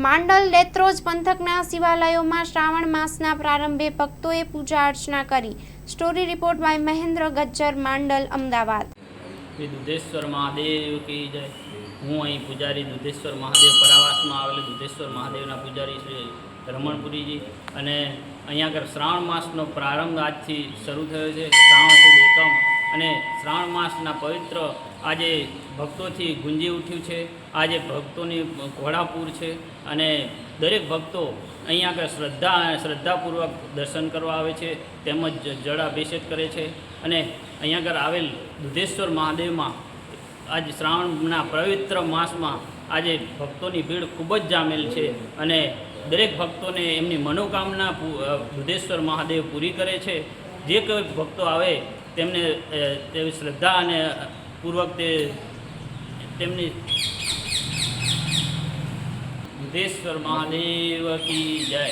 માંડલ લેત્રોજ પંથકના શિવાલયોમાં શ્રાવણ માસના પ્રારંભે ભક્તોએ પૂજા અર્ચના કરી। Story report by Mahendra Gajjar, Mandal, Ahmedabad. Shri Dudheshwar Mahadev કી જય। હું અહીં પૂજારી દુધેશ્વર મહાદેવ પરાવાસમાં આવેલા દુધેશ્વર મહાદેવના પૂજારી શ્રી રમણપુરીજી અને અહીંયા આગળ શ્રાવણ માસનો પ્રારંભ આજથી શરૂ થયો છે। શ્રાવણ સુદ એકમ અને શ્રાવણ માસના પવિત્ર આજે ભક્તોથી ગુંજી ઉઠ્યું છે। આજે ભક્તોની ઘોડાપૂર છે અને દરેક ભક્તો અહીંયા આગળ શ્રદ્ધાપૂર્વક દર્શન કરવા આવે છે તેમજ જળાભિષેક કરે છે અને અહીંયા આગળ આવેલ દુધેશ્વર મહાદેવમાં આજ શ્રાવણના પવિત્ર માસમાં આજે ભક્તોની ભીડ ખૂબ જ જામેલ છે અને દરેક ભક્તોને એમની મનોકામના દુધેશ્વર મહાદેવ પૂરી કરે છે। જે કોઈ ભક્તો આવે તેમને તેવી શ્રદ્ધા અને પૂર્વક તેમની દુધેશ્વર મહાદેવ કી જય।